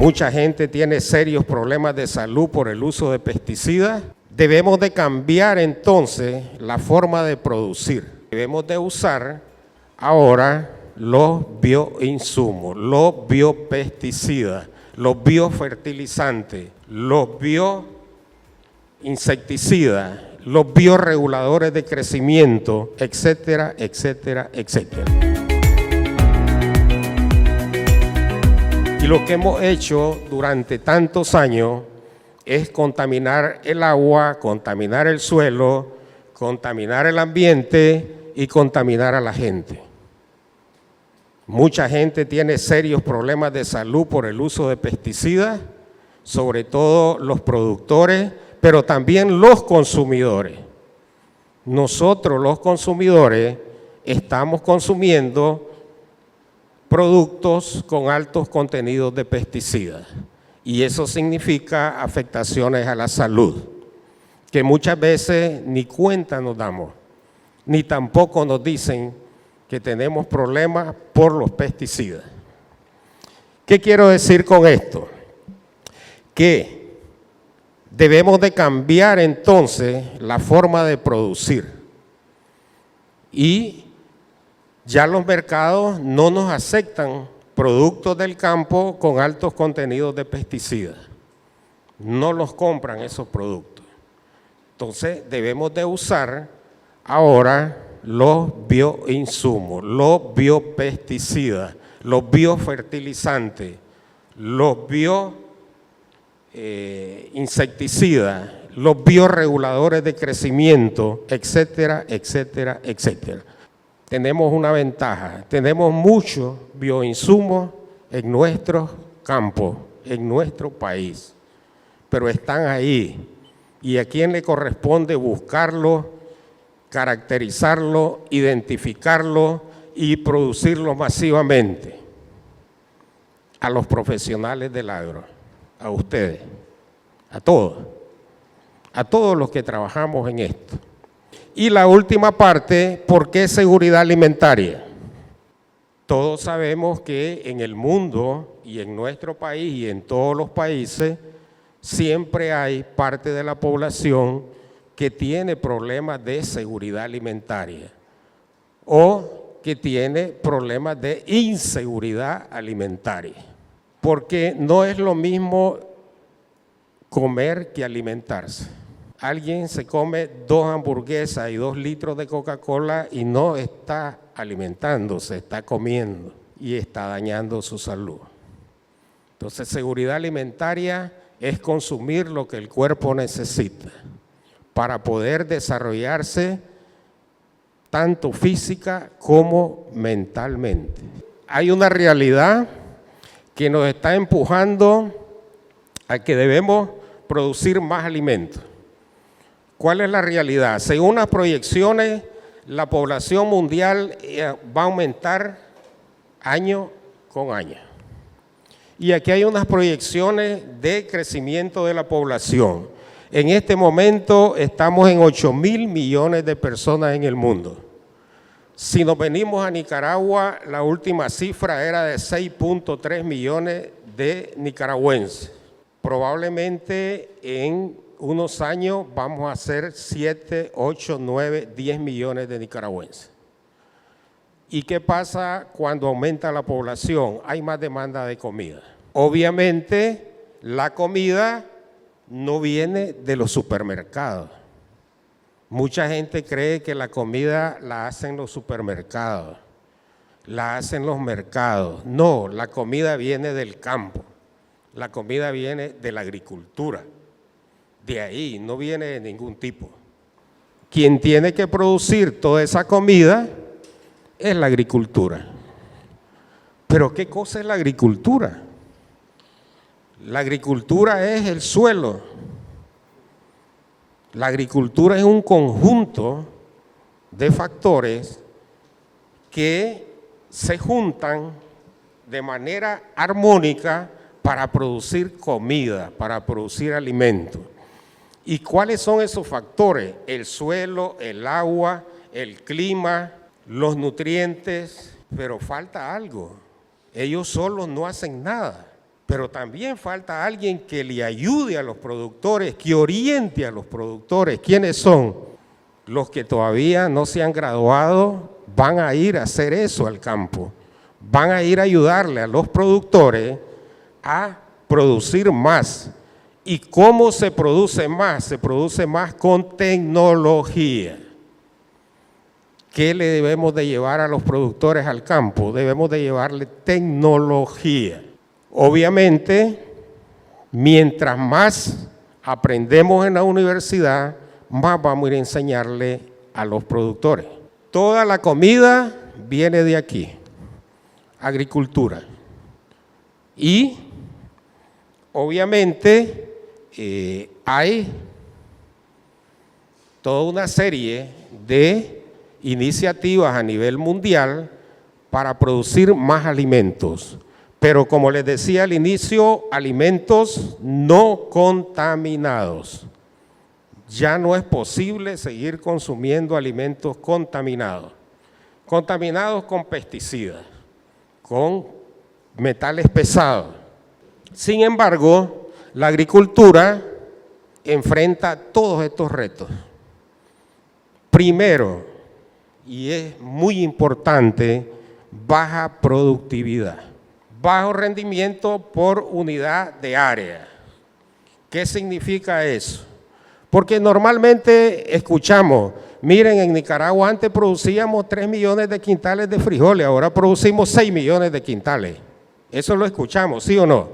Mucha gente tiene serios problemas de salud por el uso de pesticidas. Debemos de cambiar entonces la forma de producir. Debemos de usar ahora los bioinsumos, los biopesticidas, los biofertilizantes, los bioinsecticidas, los bioreguladores de crecimiento, etcétera, etcétera, etcétera. Y lo que hemos hecho durante tantos años es contaminar el agua, contaminar el suelo, contaminar el ambiente y contaminar a la gente. Mucha gente tiene serios problemas de salud por el uso de pesticidas, sobre todo los productores, pero también los consumidores. Nosotros, los consumidores, estamos consumiendo productos con altos contenidos de pesticidas y eso significa afectaciones a la salud, que muchas veces ni cuenta nos damos, ni tampoco nos dicen que tenemos problemas por los pesticidas. ¿Qué quiero decir con esto? Que debemos de cambiar entonces la forma de producir y ya los mercados no nos aceptan productos del campo con altos contenidos de pesticidas. No los compran esos productos. Entonces debemos de usar ahora los bioinsumos, los biopesticidas, los biofertilizantes, los bioinsecticidas, los bioreguladores de crecimiento, etcétera, etcétera, etcétera. Tenemos una ventaja, tenemos muchos bioinsumos en nuestros campos, en nuestro país, pero están ahí y a quién le corresponde buscarlo, caracterizarlo, identificarlo y producirlo masivamente. A los profesionales del agro, a ustedes, a todos los que trabajamos en esto. Y la última parte, ¿por qué seguridad alimentaria? Todos sabemos que en el mundo y en nuestro país y en todos los países siempre hay parte de la población que tiene problemas de seguridad alimentaria o que tiene problemas de inseguridad alimentaria, porque no es lo mismo comer que alimentarse. Alguien se come 2 hamburguesas y 2 litros de Coca-Cola y no está alimentándose, está comiendo y está dañando su salud. Entonces, seguridad alimentaria es consumir lo que el cuerpo necesita para poder desarrollarse tanto física como mentalmente. Hay una realidad que nos está empujando a que debemos producir más alimentos. ¿Cuál es la realidad? Según las proyecciones, la población mundial va a aumentar año con año. Y aquí hay unas proyecciones de crecimiento de la población. En este momento estamos en 8.000 millones de personas en el mundo. Si nos venimos a Nicaragua, la última cifra era de 6.3 millones de nicaragüenses. Probablemente en unos años vamos a ser 7, 8, 9, 10 millones de nicaragüenses. ¿Y qué pasa cuando aumenta la población? Hay más demanda de comida. Obviamente, la comida no viene de los supermercados. Mucha gente cree que la comida la hacen los supermercados, la hacen los mercados. No, la comida viene del campo, la comida viene de la agricultura. De ahí, no viene de ningún tipo. Quien tiene que producir toda esa comida es la agricultura. ¿Pero qué cosa es la agricultura? La agricultura es el suelo. La agricultura es un conjunto de factores que se juntan de manera armónica para producir comida, para producir alimentos. ¿Y cuáles son esos factores? El suelo, el agua, el clima, los nutrientes, pero falta algo. Ellos solos no hacen nada. pero también falta alguien que le ayude a los productores, que oriente a los productores. ¿Quiénes son? Los que todavía no se han graduado van a ir a hacer eso al campo. Van a ir a ayudarle a los productores a producir más. ¿Y cómo se produce más? Se produce más con tecnología. ¿Qué le debemos de llevar a los productores al campo? Debemos de llevarle tecnología. Obviamente, mientras más aprendemos en la universidad, más vamos a ir a enseñarle a los productores. Toda la comida viene de aquí, agricultura. Y obviamente hay toda una serie de iniciativas a nivel mundial para producir más alimentos. Pero como les decía al inicio, alimentos no contaminados. Ya no es posible seguir consumiendo alimentos contaminados. Contaminados con pesticidas, con metales pesados. Sin embargo, la agricultura enfrenta todos estos retos. Primero, y es muy importante, baja productividad. Bajo rendimiento por unidad de área. ¿Qué significa eso? Porque normalmente escuchamos, miren, en Nicaragua antes producíamos 3 millones de quintales de frijoles, ahora producimos 6 millones de quintales. Eso lo escuchamos, ¿sí o no?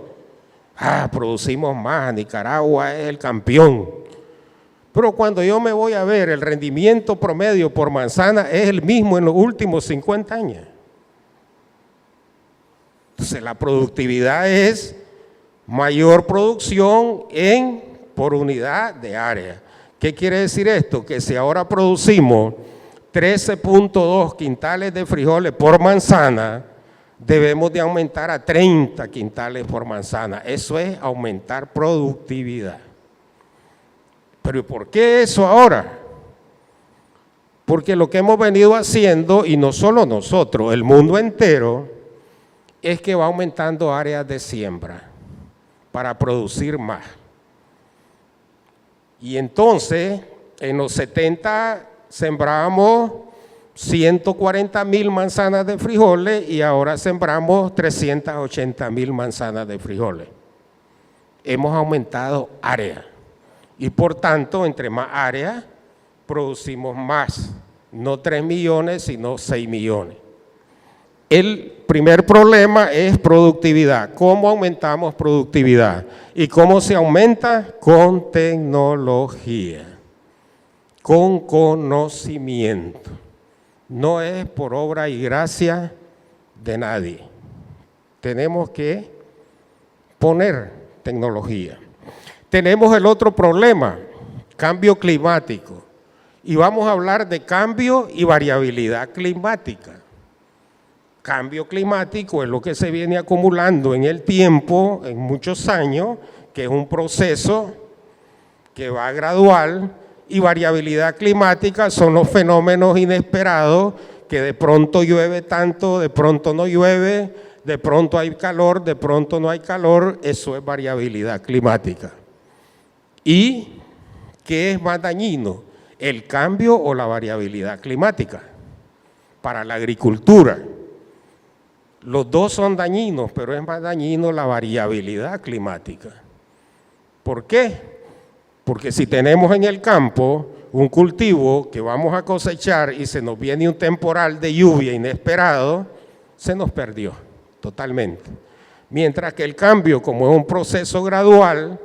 Producimos más, Nicaragua es el campeón. Pero cuando yo me voy a ver, el rendimiento promedio por manzana es el mismo en los últimos 50 años. Entonces la productividad es mayor producción por unidad de área. ¿Qué quiere decir esto? Que si ahora producimos 13.2 quintales de frijoles por manzana, debemos de aumentar a 30 quintales por manzana. Eso es aumentar productividad. ¿Pero por qué eso ahora? Porque lo que hemos venido haciendo, y no solo nosotros, el mundo entero, es que va aumentando áreas de siembra para producir más. Y entonces, en los 70 sembrábamos 140.000 manzanas de frijoles y ahora sembramos 380.000 manzanas de frijoles. Hemos aumentado área y por tanto, entre más área, producimos más, no 3 millones, sino 6 millones. El primer problema es productividad. ¿Cómo aumentamos productividad? ¿Y cómo se aumenta? Con tecnología, con conocimiento. No es por obra y gracia de nadie. Tenemos que poner tecnología. Tenemos el otro problema, cambio climático. Y vamos a hablar de cambio y variabilidad climática. Cambio climático es lo que se viene acumulando en el tiempo, en muchos años, que es un proceso que va gradual, y variabilidad climática son los fenómenos inesperados que de pronto llueve tanto, de pronto no llueve, de pronto hay calor, de pronto no hay calor. Eso es variabilidad climática. ¿Y qué es más dañino? ¿El cambio o la variabilidad climática? Para la agricultura. Los dos son dañinos, pero es más dañino la variabilidad climática. ¿Por qué? Porque si tenemos en el campo un cultivo que vamos a cosechar y se nos viene un temporal de lluvia inesperado, se nos perdió totalmente. Mientras que el cambio, como es un proceso gradual,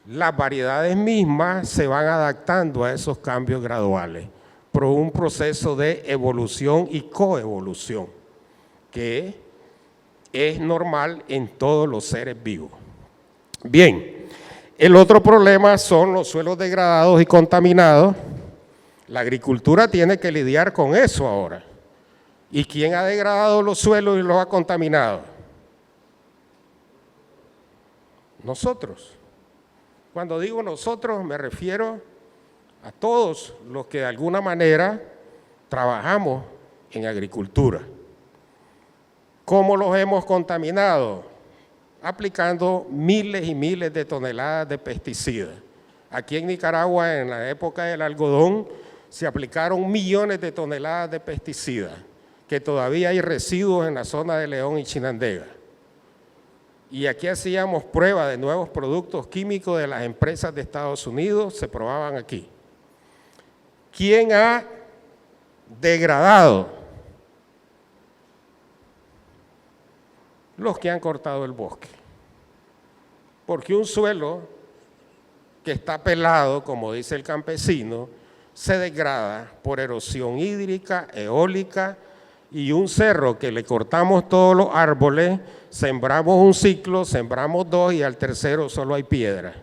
las variedades mismas se van adaptando a esos cambios graduales, por un proceso de evolución y coevolución, que es normal en todos los seres vivos. Bien, el otro problema son los suelos degradados y contaminados. La agricultura tiene que lidiar con eso ahora. ¿Y quién ha degradado los suelos y los ha contaminado? Nosotros. Cuando digo nosotros me refiero a todos los que de alguna manera trabajamos en agricultura. ¿Cómo los hemos contaminado? aplicando miles y miles de toneladas de pesticidas. Aquí en Nicaragua, en la época del algodón, se aplicaron millones de toneladas de pesticidas, que todavía hay residuos en la zona de León y Chinandega. Y aquí hacíamos pruebas de nuevos productos químicos de las empresas de Estados Unidos, se probaban aquí. ¿Quién ha degradado? Los que han cortado el bosque. Porque un suelo que está pelado, como dice el campesino, se degrada por erosión hídrica, eólica, y un cerro que le cortamos todos los árboles, sembramos un ciclo, sembramos dos y al tercero solo hay piedra.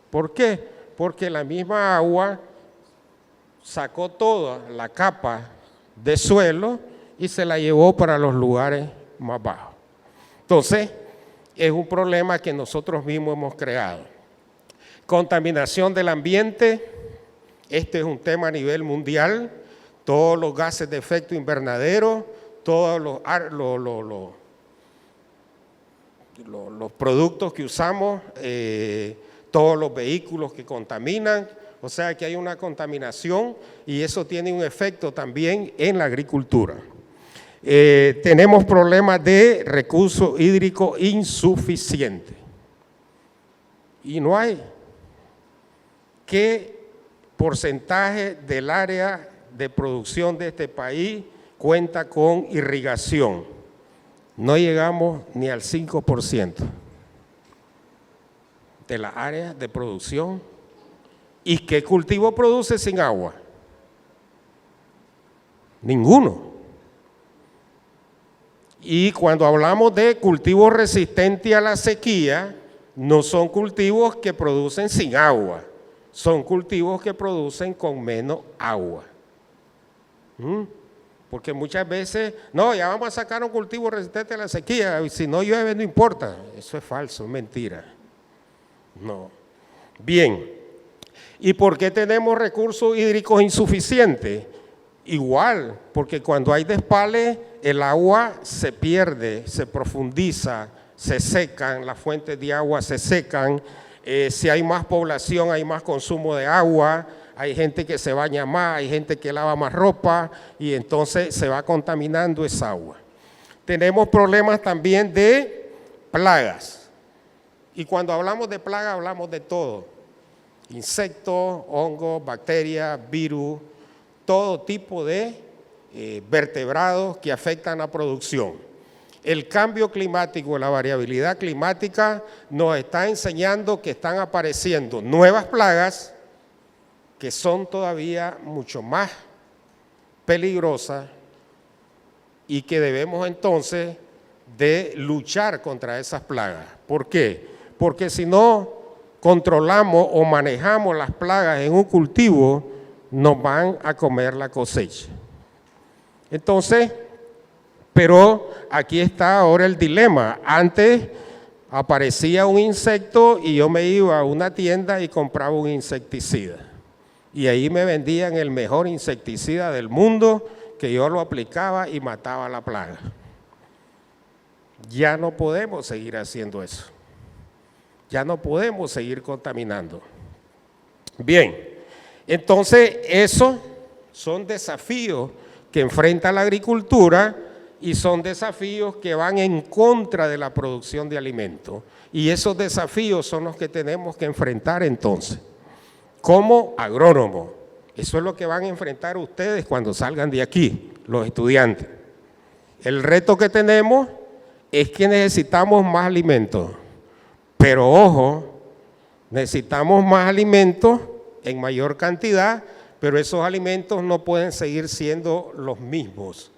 ¿Por qué? Porque la misma agua sacó toda la capa de suelo y se la llevó para los lugares más bajos. Entonces, es un problema que nosotros mismos hemos creado. Contaminación del ambiente, este es un tema a nivel mundial, todos los gases de efecto invernadero, todos los productos que usamos, todos los vehículos que contaminan, o sea que hay una contaminación y eso tiene un efecto también en la agricultura. Tenemos problemas de recurso hídrico insuficiente y no hay. ¿Qué porcentaje del área de producción de este país cuenta con irrigación? No llegamos ni al 5% de la área de producción. ¿Y qué cultivo produce sin agua? Ninguno. Y cuando hablamos de cultivos resistentes a la sequía, no son cultivos que producen sin agua, son cultivos que producen con menos agua. Porque muchas veces, no, ya vamos a sacar un cultivo resistente a la sequía, y si no llueve no importa. Eso es falso, es mentira. No. Bien, ¿y por qué tenemos recursos hídricos insuficientes? Igual, porque cuando hay despale, el agua se pierde, se profundiza, se secan, las fuentes de agua se secan, si hay más población hay más consumo de agua, hay gente que se baña más, hay gente que lava más ropa y entonces se va contaminando esa agua. Tenemos problemas también de plagas y cuando hablamos de plagas hablamos de todo, insectos, hongos, bacterias, virus, todo tipo de vertebrados que afectan la producción. El cambio climático, la variabilidad climática nos está enseñando que están apareciendo nuevas plagas que son todavía mucho más peligrosas y que debemos entonces de luchar contra esas plagas. ¿Por qué? Porque si no controlamos o manejamos las plagas en un cultivo, nos van a comer la cosecha. Entonces, pero aquí está ahora el dilema. Antes aparecía un insecto y yo me iba a una tienda y compraba un insecticida. Y ahí me vendían el mejor insecticida del mundo, que yo lo aplicaba y mataba la plaga. Ya no podemos seguir haciendo eso. Ya no podemos seguir contaminando. Bien, entonces esos son desafíos que enfrenta la agricultura y son desafíos que van en contra de la producción de alimentos. Y esos desafíos son los que tenemos que enfrentar entonces, como agrónomos. Eso es lo que van a enfrentar ustedes cuando salgan de aquí, los estudiantes. El reto que tenemos es que necesitamos más alimentos, pero ojo, necesitamos más alimentos en mayor cantidad, pero esos alimentos no pueden seguir siendo los mismos.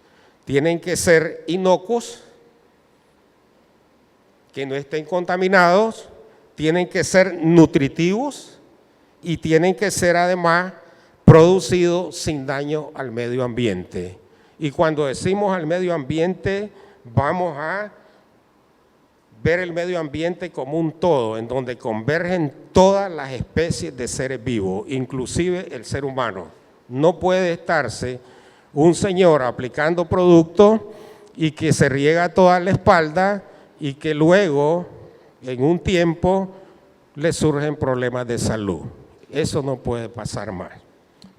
Tienen que ser inocuos, que no estén contaminados, tienen que ser nutritivos y tienen que ser además producidos sin daño al medio ambiente. Y cuando decimos al medio ambiente, vamos a ver el medio ambiente como un todo, en donde convergen todas las especies de seres vivos, inclusive el ser humano. No puede estarse un señor aplicando productos y que se riega toda la espalda y que luego en un tiempo le surgen problemas de salud. Eso no puede pasar más.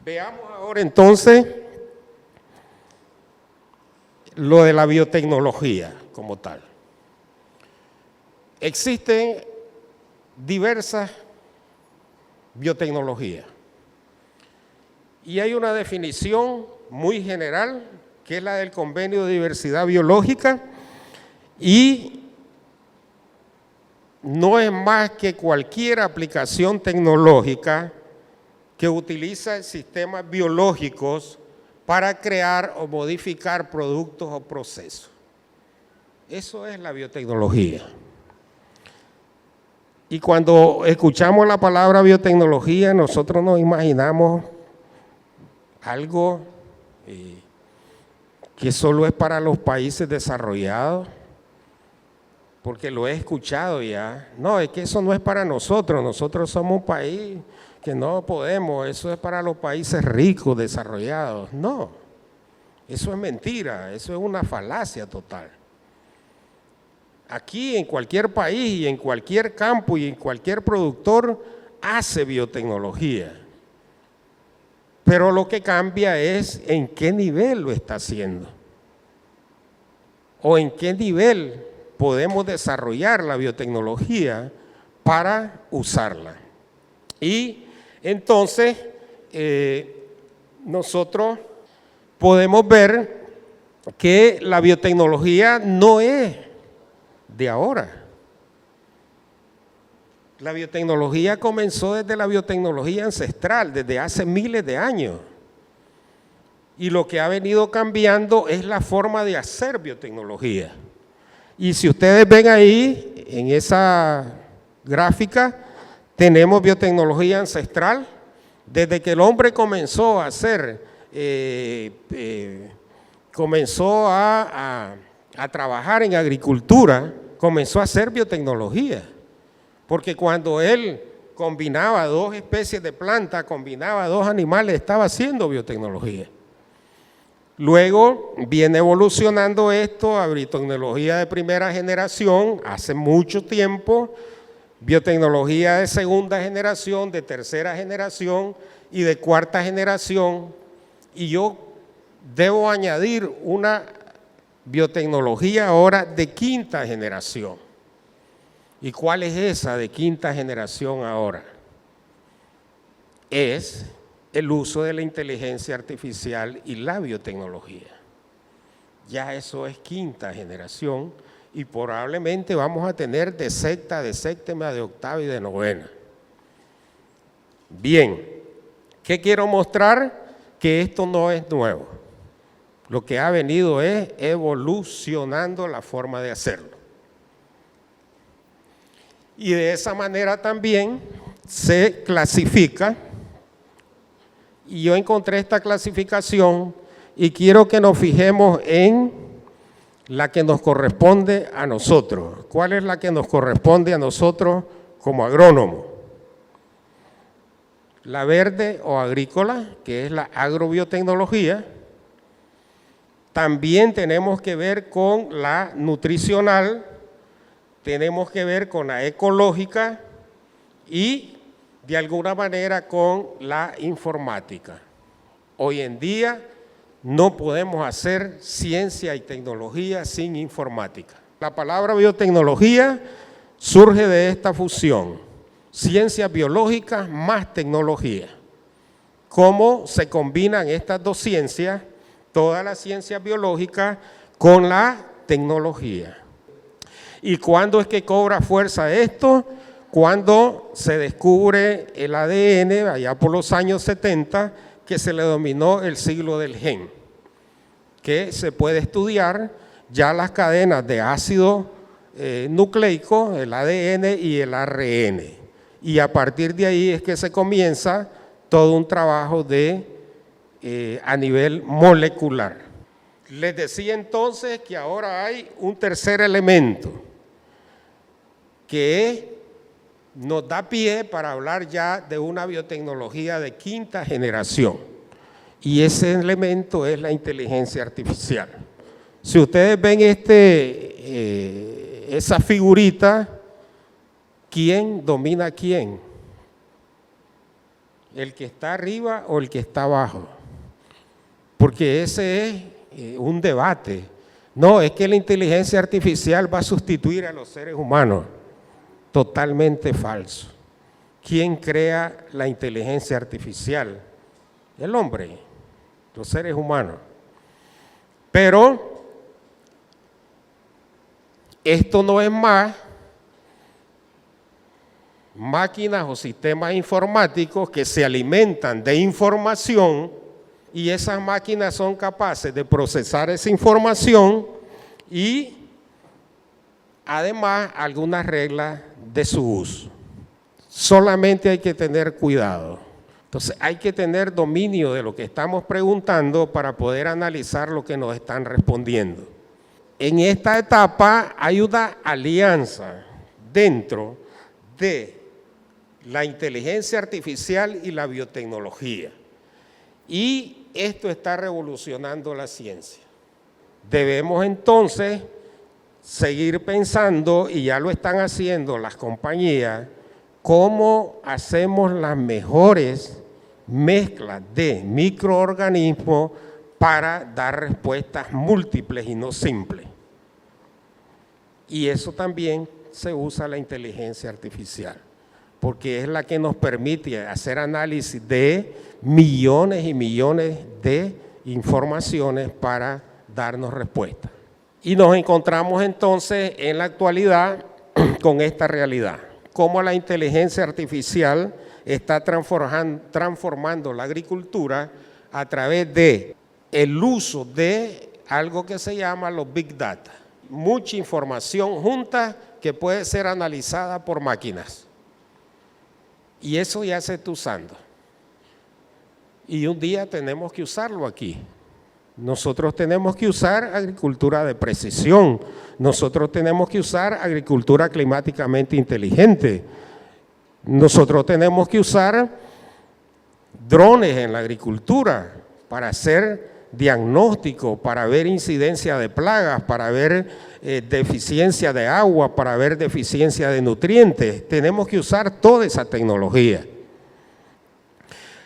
Veamos ahora entonces lo de la biotecnología como tal. Existen diversas biotecnologías y hay una definición muy general que es la del Convenio de Diversidad Biológica y no es más que cualquier aplicación tecnológica que utiliza sistemas biológicos para crear o modificar productos o procesos. Eso es la biotecnología. Y cuando escuchamos la palabra biotecnología, nosotros nos imaginamos algo que solo es para los países desarrollados, porque lo he escuchado ya. No, es que eso no es para nosotros, nosotros somos un país que no podemos, eso es para los países ricos, desarrollados. No, eso es mentira, eso es una falacia total. Aquí en cualquier país y en cualquier campo y en cualquier productor hace biotecnología. Pero lo que cambia es en qué nivel lo está haciendo. O en qué nivel podemos desarrollar la biotecnología para usarla. Y entonces nosotros podemos ver que la biotecnología no es de ahora. La biotecnología comenzó desde la biotecnología ancestral, desde hace miles de años. Y lo que ha venido cambiando es la forma de hacer biotecnología. Y si ustedes ven ahí, en esa gráfica, tenemos biotecnología ancestral. Desde que el hombre comenzó a hacer, comenzó a trabajar en agricultura, comenzó a hacer biotecnología. Porque cuando él combinaba dos especies de plantas, combinaba dos animales, estaba haciendo biotecnología. Luego viene evolucionando esto a biotecnología de primera generación, hace mucho tiempo, biotecnología de segunda generación, de tercera generación y de cuarta generación. Y yo debo añadir una biotecnología ahora de quinta generación. ¿Y cuál es esa de quinta generación ahora? Es el uso de la inteligencia artificial y la biotecnología. Ya eso es quinta generación y probablemente vamos a tener de sexta, de séptima, de octava y de novena. Bien, ¿qué quiero mostrar? Que esto no es nuevo. Lo que ha venido es evolucionando la forma de hacerlo. Y de esa manera también se clasifica. Y yo encontré esta clasificación y quiero que nos fijemos en la que nos corresponde a nosotros. ¿Cuál es la que nos corresponde a nosotros como agrónomos? La verde o agrícola, que es la agrobiotecnología. También tenemos que ver con la nutricional, tenemos que ver con la ecológica y de alguna manera con la informática. Hoy en día no podemos hacer ciencia y tecnología sin informática. La palabra biotecnología surge de esta fusión, ciencias biológicas más tecnología. ¿Cómo se combinan estas dos ciencias, toda la ciencia biológica con la tecnología? ¿Y cuándo es que cobra fuerza esto? Cuando se descubre el ADN, allá por los años 70, que se le denominó el siglo del gen, que se puede estudiar ya las cadenas de ácido nucleico, el ADN y el ARN. Y a partir de ahí es que se comienza todo un trabajo a nivel molecular. Les decía entonces que ahora hay un tercer elemento que nos da pie para hablar ya de una biotecnología de quinta generación. Y ese elemento es la inteligencia artificial. Si ustedes ven esa figurita, ¿quién domina a quién? ¿El que está arriba o el que está abajo? Porque ese es un debate. No, es que la inteligencia artificial va a sustituir a los seres humanos. Totalmente falso. ¿Quién crea la inteligencia artificial? El hombre, los seres humanos. Pero esto no es más máquinas o sistemas informáticos que se alimentan de información y esas máquinas son capaces de procesar esa información y además algunas reglas de su uso. Solamente hay que tener cuidado. Entonces hay que tener dominio de lo que estamos preguntando para poder analizar lo que nos están respondiendo. En esta etapa hay una alianza dentro de la inteligencia artificial y la biotecnología. Y esto está revolucionando la ciencia. Debemos entonces seguir pensando, y ya lo están haciendo las compañías, cómo hacemos las mejores mezclas de microorganismos para dar respuestas múltiples y no simples. Y eso también se usa la inteligencia artificial, porque es la que nos permite hacer análisis de millones y millones de informaciones para darnos respuestas. Y nos encontramos entonces en la actualidad con esta realidad, cómo la inteligencia artificial está transformando la agricultura a través de el uso de algo que se llama los Big Data. Mucha información junta que puede ser analizada por máquinas. Y eso ya se está usando. Y un día tenemos que usarlo aquí. Nosotros tenemos que usar agricultura de precisión. Nosotros tenemos que usar agricultura climáticamente inteligente. Nosotros tenemos que usar drones en la agricultura para hacer diagnóstico, para ver incidencia de plagas, para ver deficiencia de agua, para ver deficiencia de nutrientes. Tenemos que usar toda esa tecnología.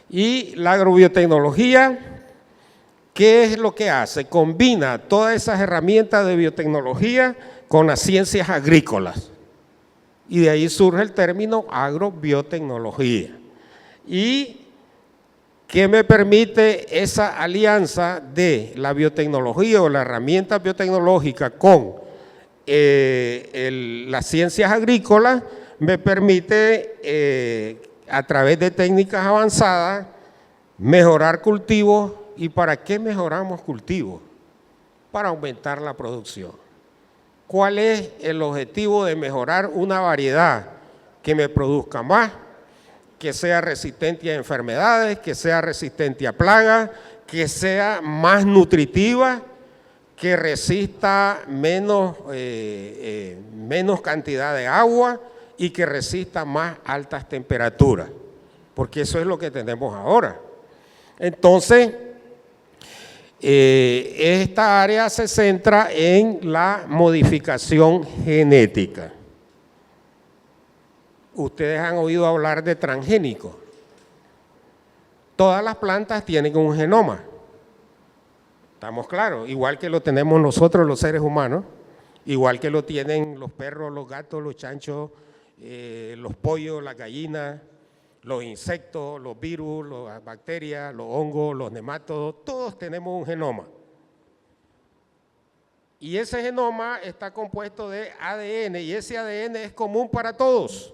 Y la agrobiotecnología, ¿qué es lo que hace? Combina todas esas herramientas de biotecnología con las ciencias agrícolas. Y de ahí surge el término agrobiotecnología. ¿Y qué me permite esa alianza de la biotecnología o la herramienta biotecnológica con las ciencias agrícolas? Me permite, a través de técnicas avanzadas, mejorar cultivos. ¿Y para qué mejoramos cultivos? Para aumentar la producción. ¿Cuál es el objetivo de mejorar una variedad que me produzca más, que sea resistente a enfermedades, que sea resistente a plagas, que sea más nutritiva, que resista menos cantidad de agua y que resista más altas temperaturas? Porque eso es lo que tenemos ahora. Entonces, esta área se centra en la modificación genética. Ustedes han oído hablar de transgénicos. Todas las plantas tienen un genoma. ¿Estamos claros? Igual que lo tenemos nosotros los seres humanos, igual que lo tienen los perros, los gatos, los chanchos, los pollos, las gallinas, los insectos, los virus, las bacterias, los hongos, los nematodos, todos tenemos un genoma. Y ese genoma está compuesto de ADN y ese ADN es común para todos.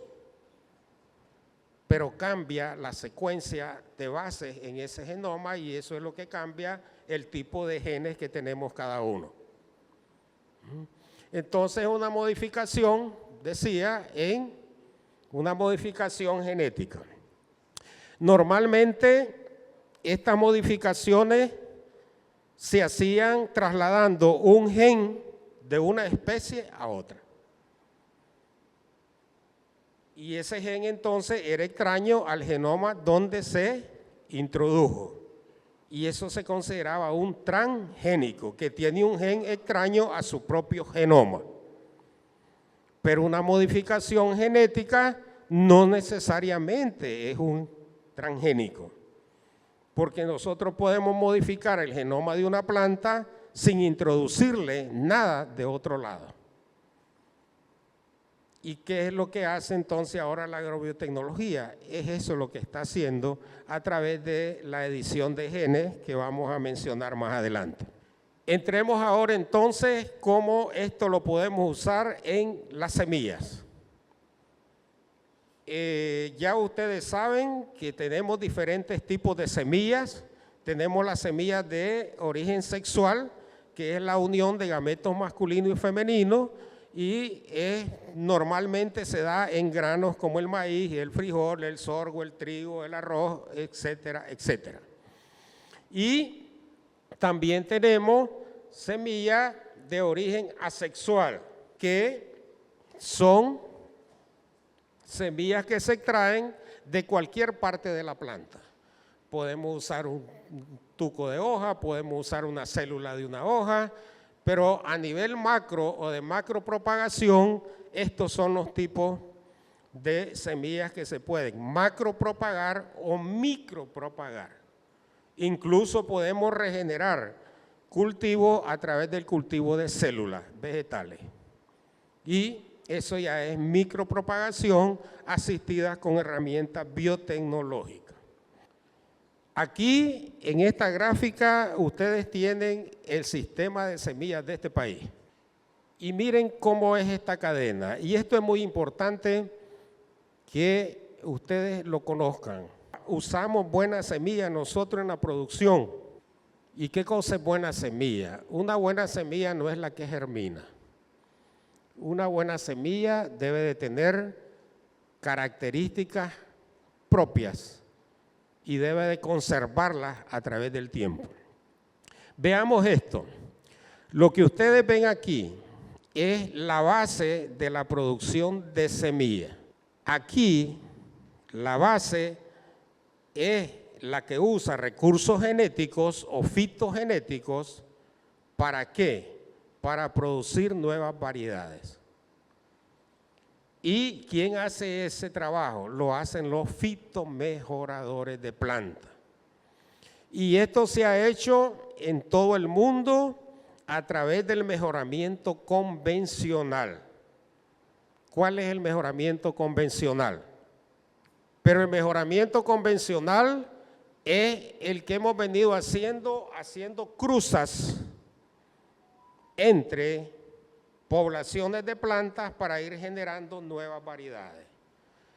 Pero cambia la secuencia de bases en ese genoma y eso es lo que cambia el tipo de genes que tenemos cada uno. Entonces una modificación, decía, en una modificación genética. Normalmente estas modificaciones se hacían trasladando un gen de una especie a otra. Y ese gen entonces era extraño al genoma donde se introdujo. Y eso se consideraba un transgénico, que tiene un gen extraño a su propio genoma. Pero una modificación genética no necesariamente es un transgénico, porque nosotros podemos modificar el genoma de una planta sin introducirle nada de otro lado. ¿Y qué es lo que hace entonces ahora la agrobiotecnología? Es eso lo que está haciendo a través de la edición de genes que vamos a mencionar más adelante. Entremos ahora entonces cómo esto lo podemos usar en las semillas. Ya ustedes saben que tenemos diferentes tipos de semillas. Tenemos las semillas de origen sexual, que es la unión de gametos masculino y femenino, y normalmente se da en granos como el maíz, el frijol, el sorgo, el trigo, el arroz, etcétera, etcétera. Y también tenemos semillas de origen asexual, que son semillas que se extraen de cualquier parte de la planta. Podemos usar un tuco de hoja, podemos usar una célula de una hoja, pero a nivel macro o de macropropagación, estos son los tipos de semillas que se pueden macropropagar o micropropagar. Incluso podemos regenerar cultivos a través del cultivo de células vegetales. Y eso ya es micropropagación asistida con herramientas biotecnológicas. Aquí, en esta gráfica, ustedes tienen el sistema de semillas de este país. Y miren cómo es esta cadena. Y esto es muy importante que ustedes lo conozcan. Usamos buena semilla nosotros en la producción. ¿Y qué cosa es buena semilla? Una buena semilla no es la que germina. Una buena semilla debe de tener características propias y debe de conservarlas a través del tiempo. Veamos esto. Lo que ustedes ven aquí es la base de la producción de semilla. Aquí la base es la que usa recursos genéticos o fitogenéticos. ¿Para qué? Para producir nuevas variedades. ¿Y quién hace ese trabajo? Lo hacen los fitomejoradores de planta. Y esto se ha hecho en todo el mundo a través del mejoramiento convencional. ¿Cuál es el mejoramiento convencional? Pero el mejoramiento convencional es el que hemos venido haciendo cruzas entre poblaciones de plantas para ir generando nuevas variedades.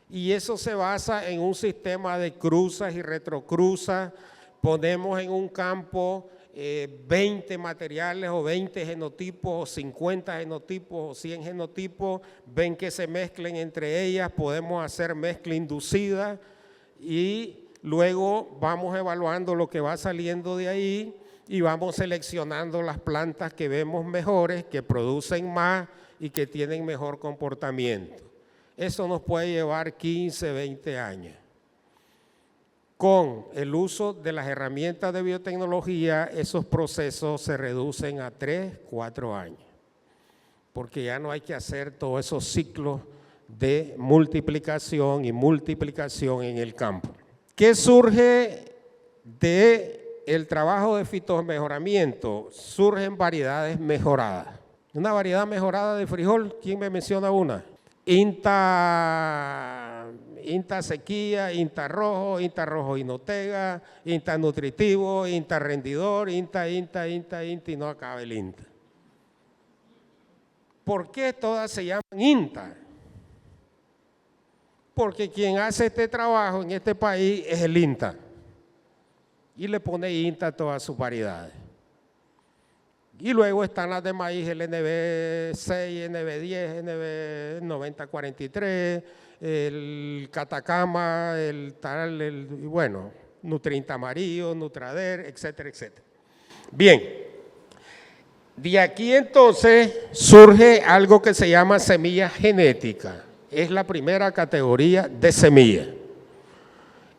Y eso se basa en un sistema de cruzas y retrocruzas. Ponemos en un campo 20 materiales o 20 genotipos o 50 genotipos o 100 genotipos, ven que se mezclen entre ellas, podemos hacer mezcla inducida y luego vamos evaluando lo que va saliendo de ahí y vamos seleccionando las plantas que vemos mejores, que producen más y que tienen mejor comportamiento. Eso nos puede llevar 15, 20 años. Con el uso de las herramientas de biotecnología, esos procesos se reducen a 3, 4 años, porque ya no hay que hacer todos esos ciclos de multiplicación y multiplicación en el campo. ¿Qué surge del trabajo de fitomejoramiento? Surgen variedades mejoradas. Una variedad mejorada de frijol, ¿quién me menciona una? Inta sequía, Inta rojo Inotega, Inta nutritivo, Inta rendidor, Inta y no acaba el Inta. ¿Por qué todas se llaman Inta? Porque quien hace este trabajo en este país es el Inta y le pone Inta a todas sus variedades. Y luego están las de maíz, el NB6, NB10, NB9043, el Catacama, bueno, Nutrinta amarillo, Nutrader, etcétera, etcétera. Bien, de aquí entonces surge algo que se llama semilla genética. Es la primera categoría de semilla.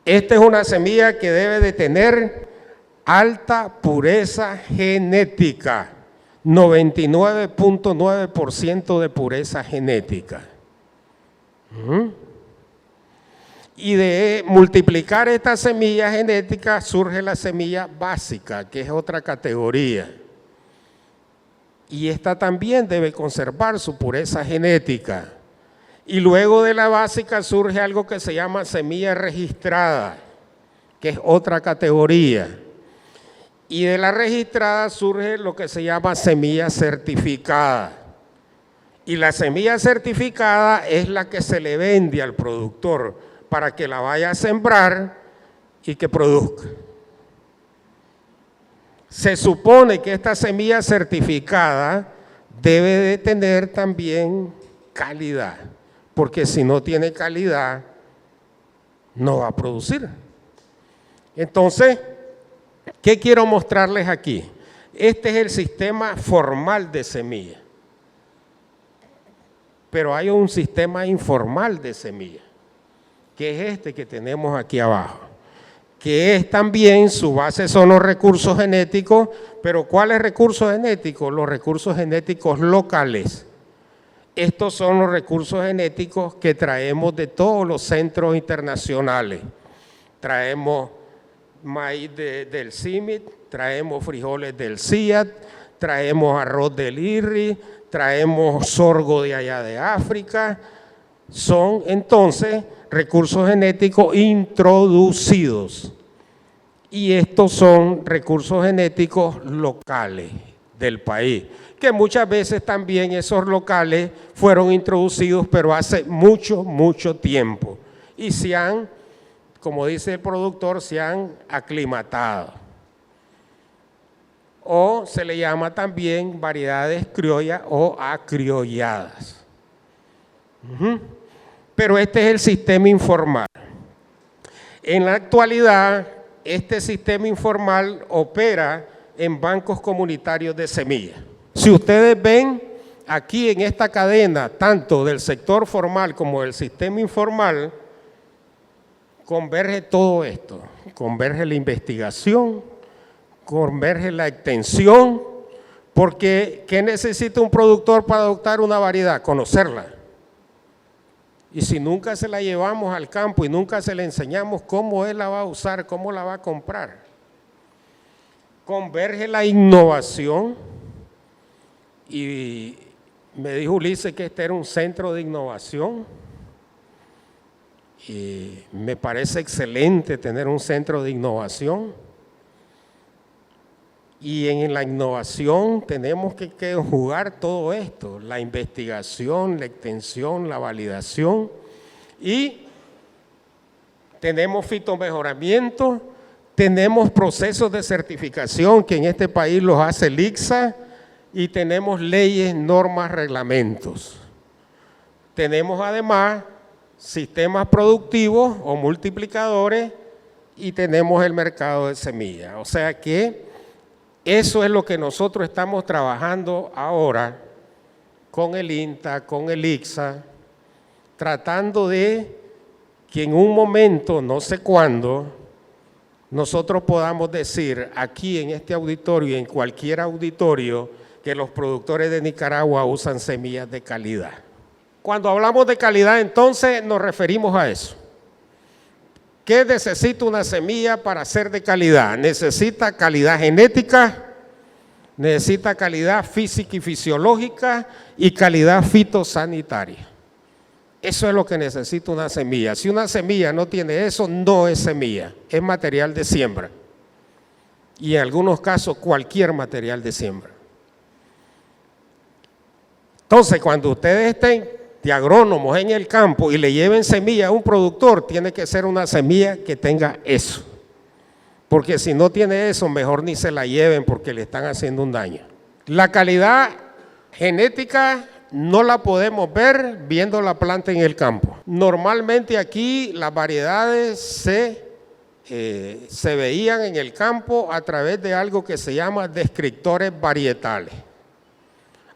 Esta es una semilla que debe de tener alta pureza genética. 99.9% de pureza genética. Y de multiplicar esta semilla genética surge la semilla básica, que es otra categoría. Y esta también debe conservar su pureza genética. Y luego de la básica surge algo que se llama semilla registrada, que es otra categoría. Y de la registrada surge lo que se llama semilla certificada. Y la semilla certificada es la que se le vende al productor para que la vaya a sembrar y que produzca. Se supone que esta semilla certificada debe de tener también calidad, porque si no tiene calidad, no va a producir. Entonces, ¿qué quiero mostrarles aquí? Este es el sistema formal de semilla. Pero hay un sistema informal de semilla, que es este que tenemos aquí abajo, que es también, su base son los recursos genéticos, pero ¿cuáles recursos genéticos? Los recursos genéticos locales. Estos son los recursos genéticos que traemos de todos los centros internacionales. Traemos maíz del CIMIT, traemos frijoles del CIAT, traemos arroz del IRRI, traemos sorgo de allá de África. Son entonces recursos genéticos introducidos. Y estos son recursos genéticos locales del país, que muchas veces también esos locales fueron introducidos, pero hace mucho, mucho tiempo. Y se han, como dice el productor, se han aclimatado. O se le llama también variedades criollas o acriolladas. Pero este es el sistema informal. En la actualidad, este sistema informal opera en bancos comunitarios de semillas. Si ustedes ven aquí en esta cadena, tanto del sector formal como del sistema informal, converge todo esto. Converge la investigación, converge la extensión, porque ¿qué necesita un productor para adoptar una variedad? Conocerla. Y si nunca se la llevamos al campo y nunca se le enseñamos cómo él la va a usar, cómo la va a comprar. Converge la innovación. Y me dijo Ulises que este era un centro de innovación. Y me parece excelente tener un centro de innovación. Y en la innovación tenemos que conjugar todo esto, la investigación, la extensión, la validación, y tenemos fitomejoramiento, tenemos procesos de certificación que en este país los hace el ICSA, y tenemos leyes, normas, reglamentos. Tenemos además sistemas productivos o multiplicadores y tenemos el mercado de semillas. O sea que eso es lo que nosotros estamos trabajando ahora con el INTA, con el ICSA, tratando de que en un momento, no sé cuándo, nosotros podamos decir aquí en este auditorio y en cualquier auditorio que los productores de Nicaragua usan semillas de calidad. Cuando hablamos de calidad, entonces nos referimos a eso. ¿Qué necesita una semilla para ser de calidad? Necesita calidad genética, necesita calidad física y fisiológica y calidad fitosanitaria. Eso es lo que necesita una semilla. Si una semilla no tiene eso, no es semilla, es material de siembra. Y en algunos casos cualquier material de siembra. Entonces, cuando ustedes estén de agrónomos en el campo y le lleven semilla a un productor, tiene que ser una semilla que tenga eso. Porque si no tiene eso, mejor ni se la lleven porque le están haciendo un daño. La calidad genética no la podemos ver viendo la planta en el campo. Normalmente aquí las variedades se veían en el campo a través de algo que se llama descriptores varietales.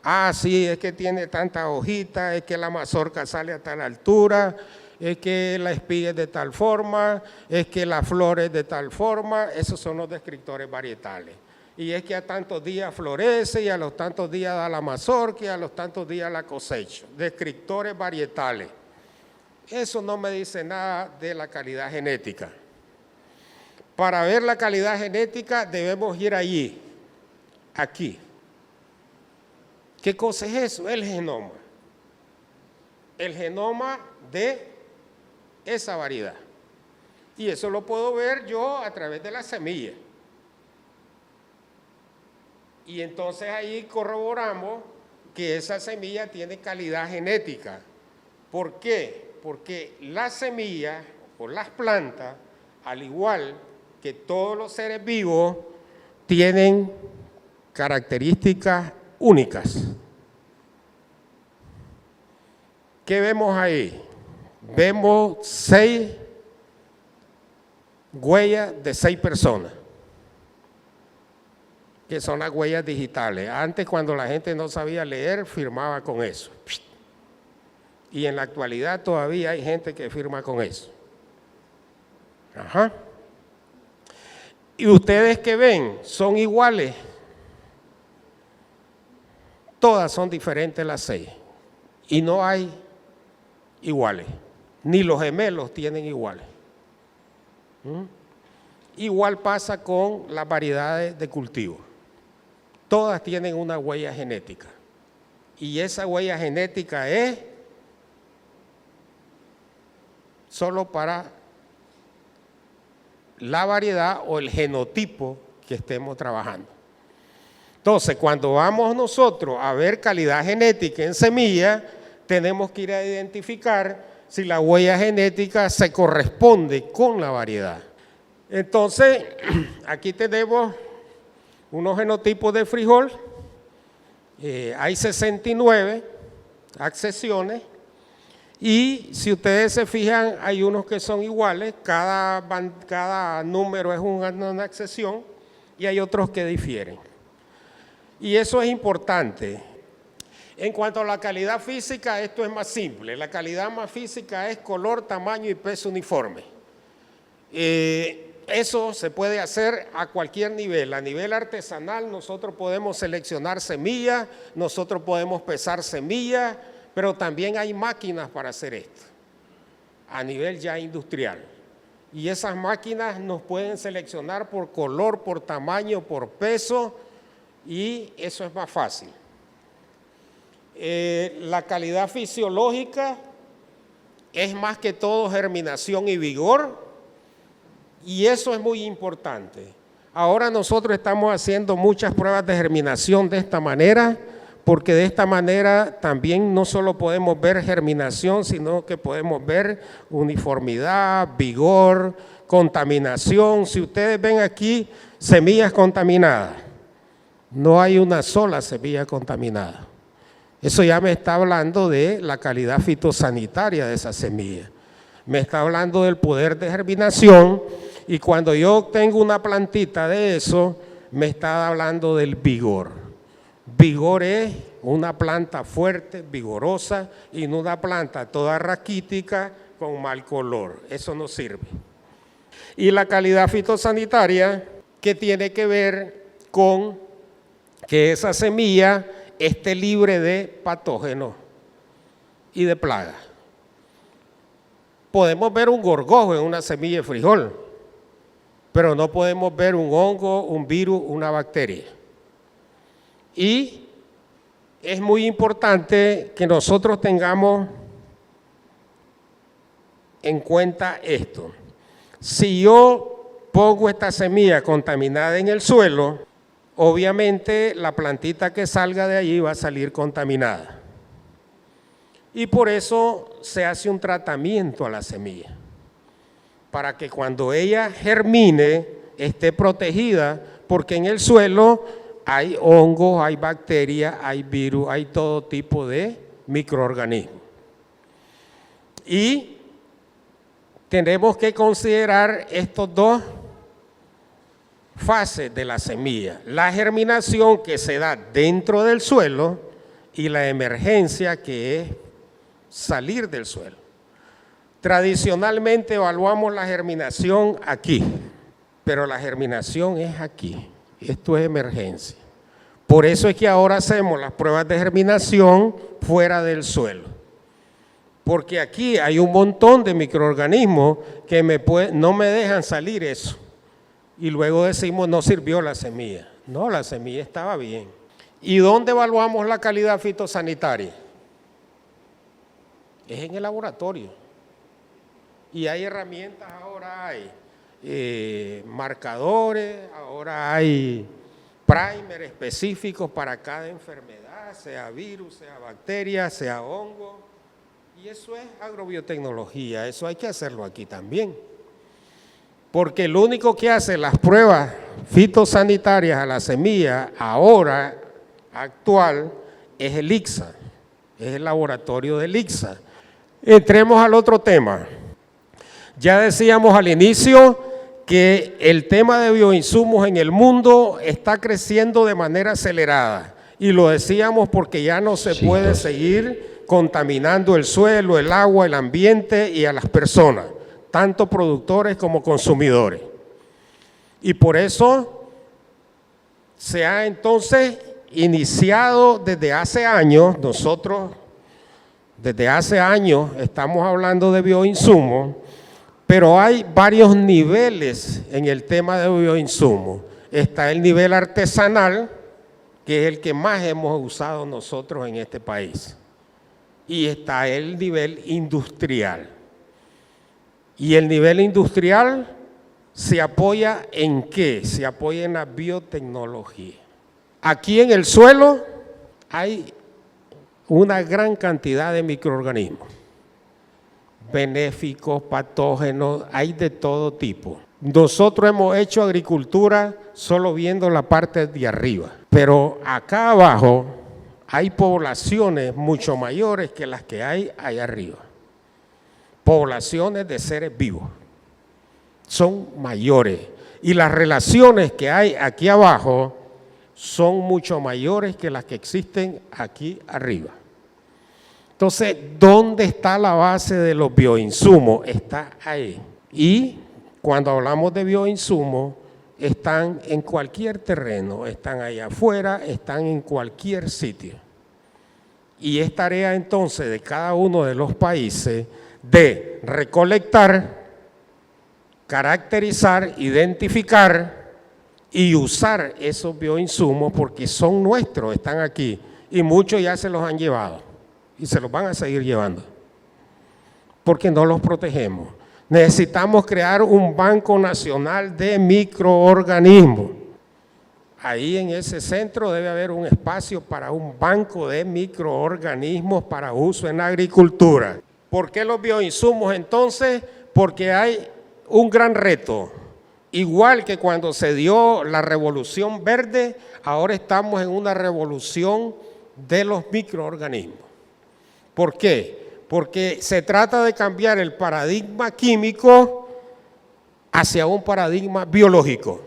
Ah, sí, es que tiene tantas hojitas, es que la mazorca sale a tal altura, es que la espiga es de tal forma, es que la flor es de tal forma. Esos son los descriptores varietales. y es que a tantos días florece y a los tantos días da la mazorca y a los tantos días la cosecha. Descriptores varietales. Eso no me dice nada de la calidad genética. Para ver la calidad genética debemos ir allí, aquí. ¿Qué cosa es eso? El genoma. El genoma de esa variedad. Y eso lo puedo ver yo a través de la semilla. Y entonces ahí corroboramos que esa semilla tiene calidad genética. ¿Por qué? Porque la semilla o las plantas, al igual que todos los seres vivos, tienen características únicas. ¿Qué vemos ahí? Vemos 6 huellas de 6 personas, que son las huellas digitales. Antes, cuando la gente no sabía leer, firmaba con eso. Y en la actualidad todavía hay gente que firma con eso. Ajá. ¿Y ustedes qué ven? ¿Son iguales? Todas son diferentes las 6. Y no hay iguales. Ni los gemelos tienen iguales. Igual pasa con las variedades de cultivo. Todas tienen una huella genética. Y esa huella genética es solo para la variedad o el genotipo que estemos trabajando. Entonces, cuando vamos nosotros a ver calidad genética en semilla, tenemos que ir a identificar si la huella genética se corresponde con la variedad. Entonces, aquí tenemos unos genotipos de frijol. Hay 69 accesiones. Y si ustedes se fijan, hay unos que son iguales, cada número es una accesión, y hay otros que difieren. Y eso es importante. En cuanto a la calidad física, esto es más simple. La calidad más física es color, tamaño y peso uniforme. Eso se puede hacer a cualquier nivel. A nivel artesanal, nosotros podemos seleccionar semillas, nosotros podemos pesar semillas, pero también hay máquinas para hacer esto, a nivel ya industrial. Y esas máquinas nos pueden seleccionar por color, por tamaño, por peso, y eso es más fácil. La calidad fisiológica es más que todo germinación y vigor, y eso es muy importante. Ahora nosotros estamos haciendo muchas pruebas de germinación de esta manera, porque de esta manera también no solo podemos ver germinación, sino que podemos ver uniformidad, vigor, contaminación. Si ustedes ven aquí semillas contaminadas, no hay una sola semilla contaminada. Eso ya me está hablando de la calidad fitosanitaria de esa semilla. Me está hablando del poder de germinación, y cuando yo tengo una plantita de eso, me está hablando del vigor. Vigor es una planta fuerte, vigorosa, y no una planta toda raquítica con mal color. Eso no sirve. Y la calidad fitosanitaria, que tiene que ver con que esa semilla esté libre de patógenos y de plagas. Podemos ver un gorgojo en una semilla de frijol, pero no podemos ver un hongo, un virus, una bacteria. Y es muy importante que nosotros tengamos en cuenta esto. Si yo pongo esta semilla contaminada en el suelo, obviamente la plantita que salga de allí va a salir contaminada. Y por eso se hace un tratamiento a la semilla, para que cuando ella germine esté protegida, porque en el suelo hay hongos, hay bacterias, hay virus, hay todo tipo de microorganismos. Y tenemos que considerar estos dos fases de la semilla: la germinación, que se da dentro del suelo, y la emergencia, que es salir del suelo. Tradicionalmente evaluamos la germinación aquí, pero la germinación es aquí, Esto es emergencia. Por eso es que ahora hacemos las pruebas de germinación fuera del suelo. Porque aquí hay un montón de microorganismos que no me dejan salir eso. Y luego decimos, no sirvió la semilla. No, la semilla estaba bien. ¿Y dónde evaluamos la calidad fitosanitaria? Es en el laboratorio. Y hay herramientas, ahora hay marcadores, ahora hay primer específicos para cada enfermedad, sea virus, sea bacteria, sea hongo. Y eso es agrobiotecnología, eso hay que hacerlo aquí también. Porque el único que hace las pruebas fitosanitarias a la semilla ahora, actual, es el ICSA, es el laboratorio del ICSA. Entremos al otro tema. Ya decíamos al inicio que el tema de bioinsumos en el mundo está creciendo de manera acelerada. Y lo decíamos porque ya no se puede seguir contaminando el suelo, el agua, el ambiente y a las personas, tanto productores como consumidores. Y por eso se ha entonces iniciado desde hace años, nosotros desde hace años estamos hablando de bioinsumos, pero hay varios niveles en el tema de bioinsumos. Está el nivel artesanal, que es el que más hemos usado nosotros en este país. Y está el nivel industrial. Y el nivel industrial se apoya ¿en qué? Se apoya en la biotecnología. Aquí en el suelo hay una gran cantidad de microorganismos, benéficos, patógenos, hay de todo tipo. Nosotros hemos hecho agricultura solo viendo la parte de arriba, pero acá abajo hay poblaciones mucho mayores que las que hay allá arriba. Poblaciones de seres vivos, son mayores. Y las relaciones que hay aquí abajo son mucho mayores que las que existen aquí arriba. Entonces, ¿dónde está la base de los bioinsumos? Está ahí. Y cuando hablamos de bioinsumos, están en cualquier terreno, están allá afuera, están en cualquier sitio. Y es tarea entonces de cada uno de los países de recolectar, caracterizar, identificar y usar esos bioinsumos porque son nuestros, están aquí y muchos ya se los han llevado y se los van a seguir llevando porque no los protegemos. Necesitamos crear un banco nacional de microorganismos. Ahí en ese centro debe haber un espacio para un banco de microorganismos para uso en la agricultura. ¿Por qué los bioinsumos entonces? Porque hay un gran reto. Igual que cuando se dio la revolución verde, ahora estamos en una revolución de los microorganismos. ¿Por qué? Porque se trata de cambiar el paradigma químico hacia un paradigma biológico.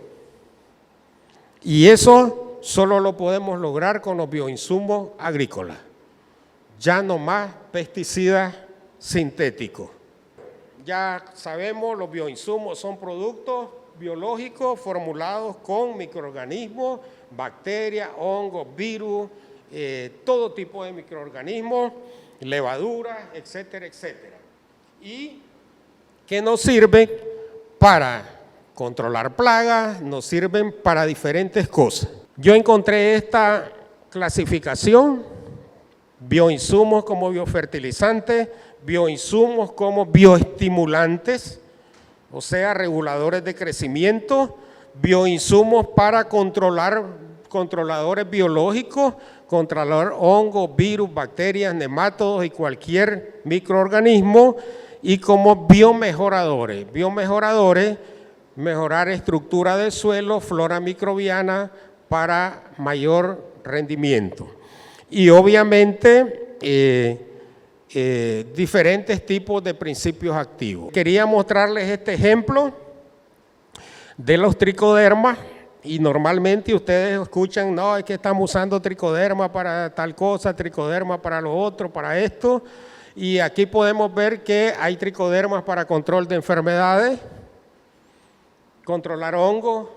Y eso solo lo podemos lograr con los bioinsumos agrícolas. Ya no más pesticidas sintéticos. Ya sabemos, los bioinsumos son productos biológicos formulados con microorganismos, bacterias, hongos, virus, todo tipo de microorganismos, levaduras, etcétera, etcétera. Y que nos sirven para controlar plagas, nos sirven para diferentes cosas. Yo encontré esta clasificación: bioinsumos como biofertilizantes, bioinsumos como bioestimulantes, o sea, reguladores de crecimiento, bioinsumos para controladores biológicos, controlar hongos, virus, bacterias, nemátodos y cualquier microorganismo, y como biomejoradores. Biomejoradores, mejorar estructura del suelo, flora microbiana para mayor rendimiento. Y obviamente diferentes tipos de principios activos. Quería mostrarles este ejemplo de los tricodermas, y normalmente ustedes escuchan, no, es que estamos usando tricoderma para tal cosa, tricoderma para lo otro, para esto, y aquí podemos ver que hay tricodermas para control de enfermedades, controlar hongos,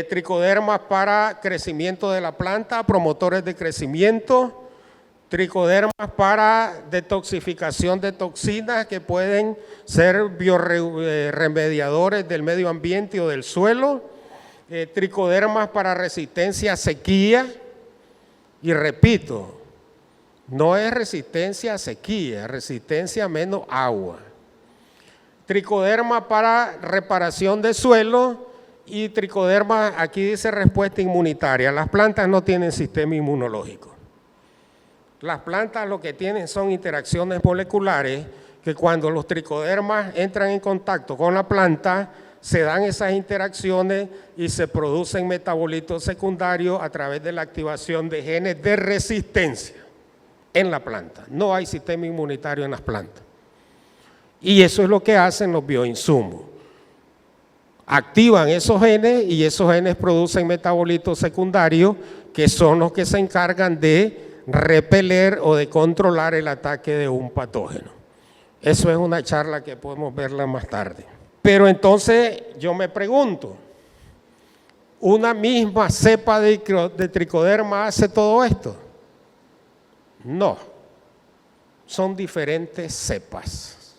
tricodermas para crecimiento de la planta, promotores de crecimiento, tricodermas para detoxificación de toxinas que pueden ser bioremediadores del medio ambiente o del suelo, tricodermas para resistencia a sequía, y repito, no es resistencia a sequía, es resistencia a menos agua. Tricoderma para reparación de suelo y tricoderma, aquí dice respuesta inmunitaria. Las plantas no tienen sistema inmunológico. Las plantas lo que tienen son interacciones moleculares que cuando los tricodermas entran en contacto con la planta, se dan esas interacciones y se producen metabolitos secundarios a través de la activación de genes de resistencia en la planta. No hay sistema inmunitario en las plantas. Y eso es lo que hacen los bioinsumos. Activan esos genes y esos genes producen metabolitos secundarios que son los que se encargan de repeler o de controlar el ataque de un patógeno. Eso es una charla que podemos verla más tarde. Pero entonces yo me pregunto, ¿una misma cepa de tricoderma hace todo esto? No, son diferentes cepas.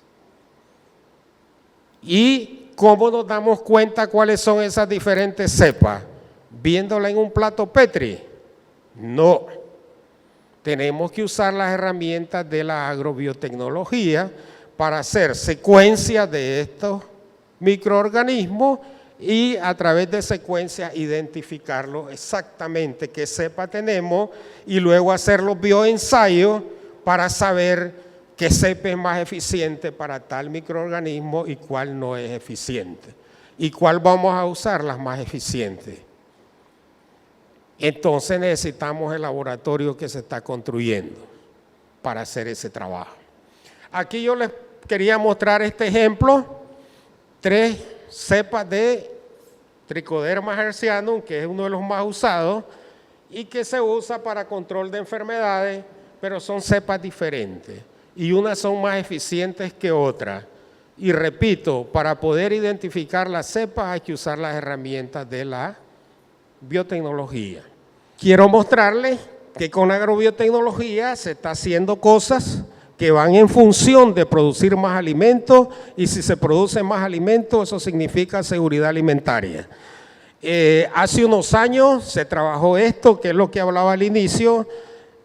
¿Y cómo nos damos cuenta cuáles son esas diferentes cepas? ¿Viéndola en un plato Petri? No. Tenemos que usar las herramientas de la agrobiotecnología para hacer secuencias de estos microorganismos y a través de secuencias identificarlos exactamente qué cepa tenemos y luego hacer los bioensayos para saber qué cepa es más eficiente para tal microorganismo y cuál no es eficiente y cuál vamos a usar las más eficientes. Entonces necesitamos el laboratorio que se está construyendo para hacer ese trabajo. Aquí yo les quería mostrar este ejemplo, 3 cepas de Trichoderma hertzianum, que es uno de los más usados y que se usa para control de enfermedades, pero son cepas diferentes y unas son más eficientes que otras. Y repito, para poder identificar las cepas hay que usar las herramientas de la biotecnología. Quiero mostrarles que con agrobiotecnología se está haciendo cosas que van en función de producir más alimentos y si se produce más alimentos eso significa seguridad alimentaria. Hace unos años se trabajó esto, que es lo que hablaba al inicio,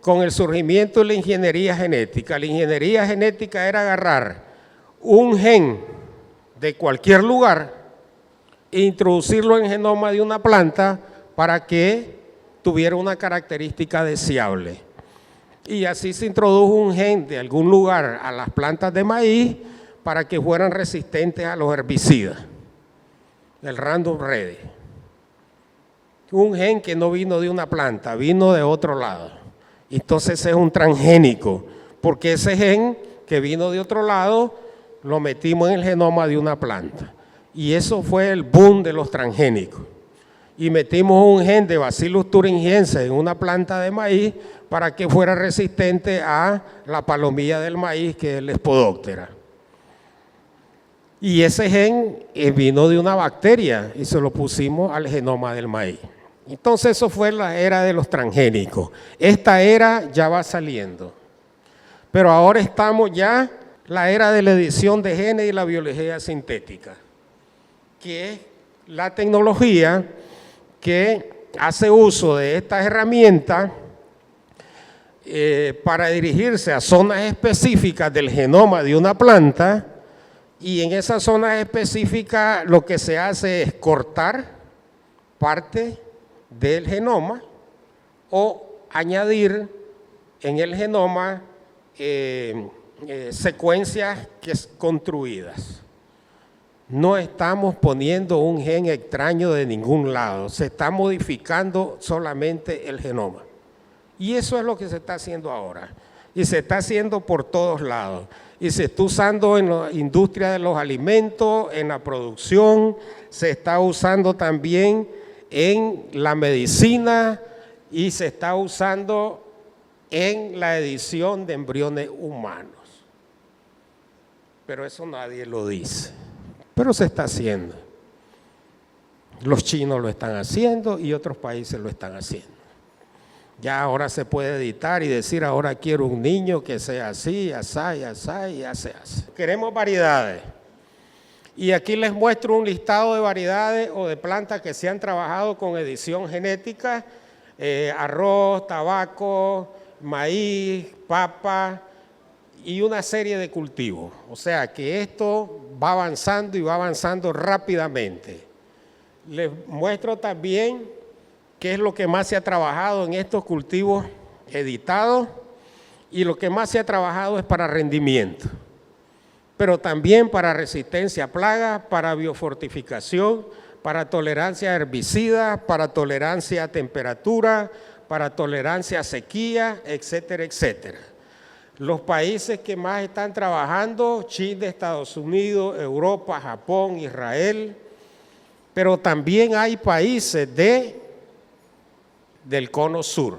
con el surgimiento de la ingeniería genética. La ingeniería genética era agarrar un gen de cualquier lugar e introducirlo en el genoma de una planta para que tuviera una característica deseable. Y así se introdujo un gen de algún lugar a las plantas de maíz para que fueran resistentes a los herbicidas, el Random Ready. Un gen que no vino de una planta, vino de otro lado. Entonces es un transgénico, porque ese gen que vino de otro lado lo metimos en el genoma de una planta. Y eso fue el boom de los transgénicos. Y metimos un gen de Bacillus thuringiensis en una planta de maíz para que fuera resistente a la palomilla del maíz, que es la Lepidoptera. Y ese gen vino de una bacteria y se lo pusimos al genoma del maíz. Entonces eso fue la era de los transgénicos. Esta era ya va saliendo. Pero ahora estamos ya en la era de la edición de genes y la biología sintética, que es la tecnología que hace uso de estas herramientas para dirigirse a zonas específicas del genoma de una planta, y en esas zonas específicas lo que se hace es cortar parte del genoma o añadir en el genoma secuencias construidas. No estamos poniendo un gen extraño de ningún lado, se está modificando solamente el genoma. Y eso es lo que se está haciendo ahora. Y se está haciendo por todos lados. Y se está usando en la industria de los alimentos, en la producción, se está usando también en la medicina y se está usando en la edición de embriones humanos. Pero eso nadie lo dice. Pero se está haciendo. Los chinos lo están haciendo y otros países lo están haciendo. Ya ahora se puede editar y decir, ahora quiero un niño que sea así, así, así, y ya se hace. Queremos variedades. Y aquí les muestro un listado de variedades o de plantas que se han trabajado con edición genética, arroz, tabaco, maíz, papa y una serie de cultivos. O sea que esto va avanzando y va avanzando rápidamente. Les muestro también qué es lo que más se ha trabajado en estos cultivos editados, y lo que más se ha trabajado es para rendimiento, pero también para resistencia a plagas, para biofortificación, para tolerancia a herbicidas, para tolerancia a temperatura, para tolerancia a sequía, etcétera, etcétera. Los países que más están trabajando, Chile, Estados Unidos, Europa, Japón, Israel, pero también hay países del cono sur.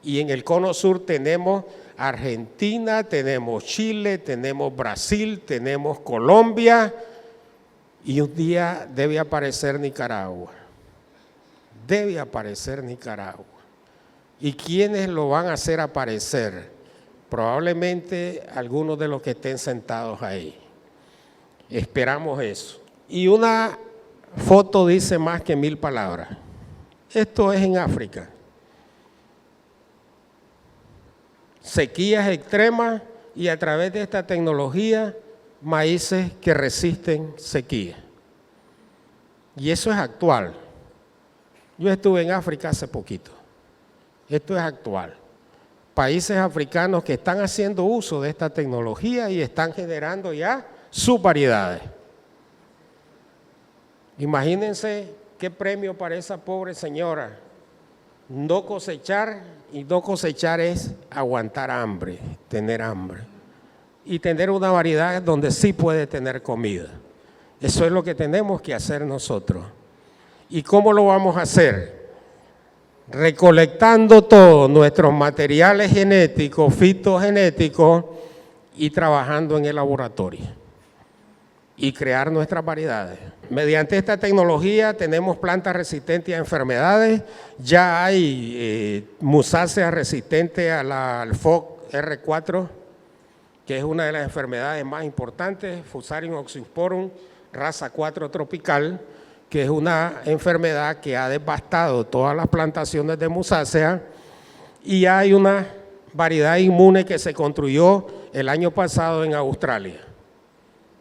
Y en el cono sur tenemos Argentina, tenemos Chile, tenemos Brasil, tenemos Colombia, y un día debe aparecer Nicaragua. Debe aparecer Nicaragua. ¿Y quiénes lo van a hacer aparecer? Probablemente algunos de los que estén sentados ahí. Esperamos eso. Y una foto dice más que 1000 palabras. Esto es en África. Sequías extremas y a través de esta tecnología, maíces que resisten sequía. Y eso es actual. Yo estuve en África hace poquito. Esto es actual. Países africanos que están haciendo uso de esta tecnología y están generando ya sus variedades. Imagínense qué premio para esa pobre señora. No cosechar, y no cosechar es aguantar hambre, tener hambre. Y tener una variedad donde sí puede tener comida. Eso es lo que tenemos que hacer nosotros. ¿Y cómo lo vamos a hacer? Recolectando todos nuestros materiales genéticos, fitogenéticos, y trabajando en el laboratorio. Y crear nuestras variedades. Mediante esta tecnología tenemos plantas resistentes a enfermedades, ya hay musáceas resistentes al FOC R4, que es una de las enfermedades más importantes, Fusarium oxysporum, raza 4 tropical, que es una enfermedad que ha devastado todas las plantaciones de musácea, y hay una variedad inmune que se construyó el año pasado en Australia.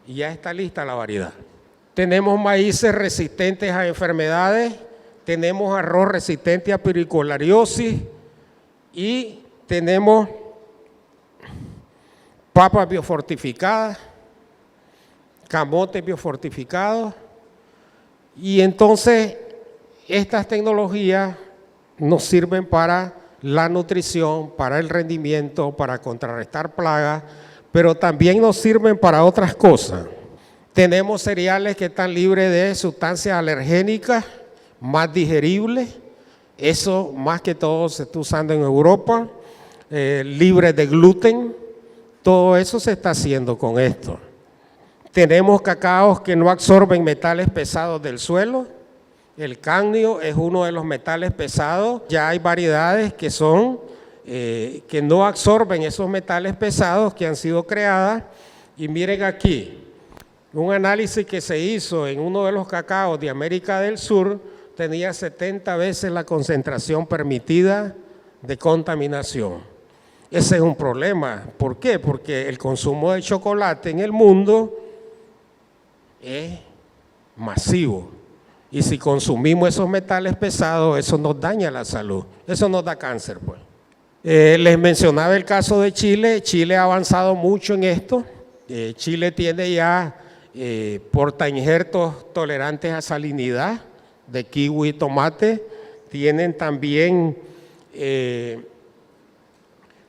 Y ya está lista la variedad. Tenemos maíces resistentes a enfermedades, tenemos arroz resistente a piricolariosis y tenemos papas biofortificadas, camotes biofortificados. Y entonces estas tecnologías nos sirven para la nutrición, para el rendimiento, para contrarrestar plagas, pero también nos sirven para otras cosas. Tenemos cereales que están libres de sustancias alergénicas, más digeribles, eso más que todo se está usando en Europa, libres de gluten, todo eso se está haciendo con esto. Tenemos cacaos que no absorben metales pesados del suelo, el cadmio es uno de los metales pesados, ya hay variedades que son que no absorben esos metales pesados que han sido creadas. Y miren aquí, un análisis que se hizo en uno de los cacaos de América del Sur tenía 70 veces la concentración permitida de contaminación. Ese es un problema. ¿Por qué? Porque el consumo de chocolate en el mundo es masivo. Y si consumimos esos metales pesados, eso nos daña la salud. Eso nos da cáncer, pues. Les mencionaba el caso de Chile. Chile ha avanzado mucho en esto. Chile tiene ya portainjertos tolerantes a salinidad de kiwi y tomate. Tienen también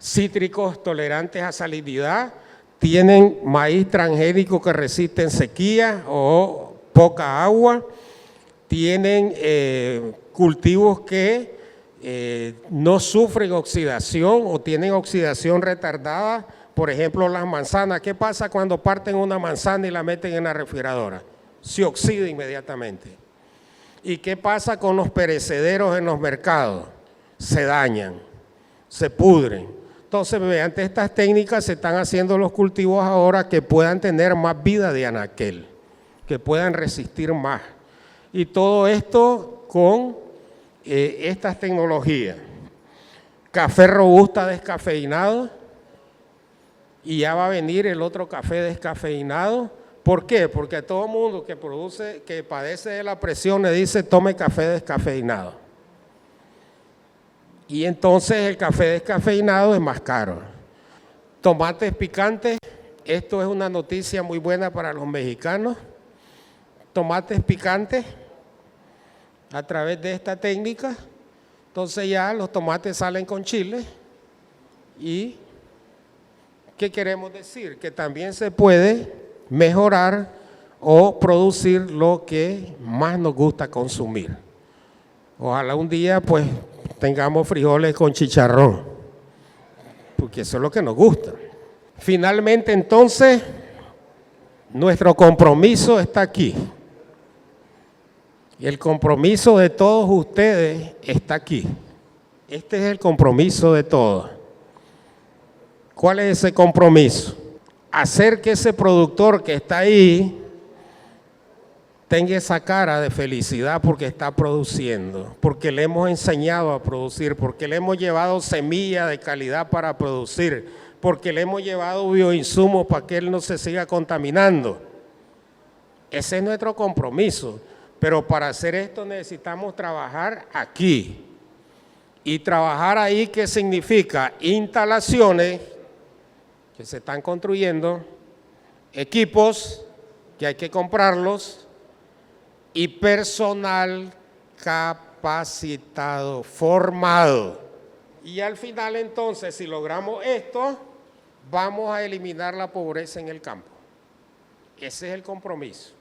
cítricos tolerantes a salinidad. Tienen maíz transgénico que resisten sequía o poca agua. Tienen cultivos que no sufren oxidación o tienen oxidación retardada. Por ejemplo, las manzanas. ¿Qué pasa cuando parten una manzana y la meten en la refrigeradora? Se oxida inmediatamente. ¿Y qué pasa con los perecederos en los mercados? Se dañan, se pudren. Entonces, mediante estas técnicas se están haciendo los cultivos ahora que puedan tener más vida de anaquel, que puedan resistir más. Y todo esto con estas tecnologías. Café robusta descafeinado, y ya va a venir el otro café descafeinado. ¿Por qué? Porque a todo mundo que padece de la presión le dice tome café descafeinado. Y entonces el café descafeinado es más caro. Tomates picantes, esto es una noticia muy buena para los mexicanos. Tomates picantes a través de esta técnica. Entonces ya los tomates salen con chile. ¿Y qué queremos decir? Que también se puede mejorar o producir lo que más nos gusta consumir. Ojalá un día pues tengamos frijoles con chicharrón, porque eso es lo que nos gusta. Finalmente entonces, nuestro compromiso está aquí. Y el compromiso de todos ustedes está aquí. Este es el compromiso de todos. ¿Cuál es ese compromiso? Hacer que ese productor que está ahí tenga esa cara de felicidad porque está produciendo, porque le hemos enseñado a producir, porque le hemos llevado semilla de calidad para producir, porque le hemos llevado bioinsumos para que él no se siga contaminando. Ese es nuestro compromiso, pero para hacer esto necesitamos trabajar aquí. Y trabajar ahí, ¿qué significa? Instalaciones que se están construyendo, equipos que hay que comprarlos, y personal capacitado, formado. Y al final entonces, si logramos esto, vamos a eliminar la pobreza en el campo. Ese es el compromiso.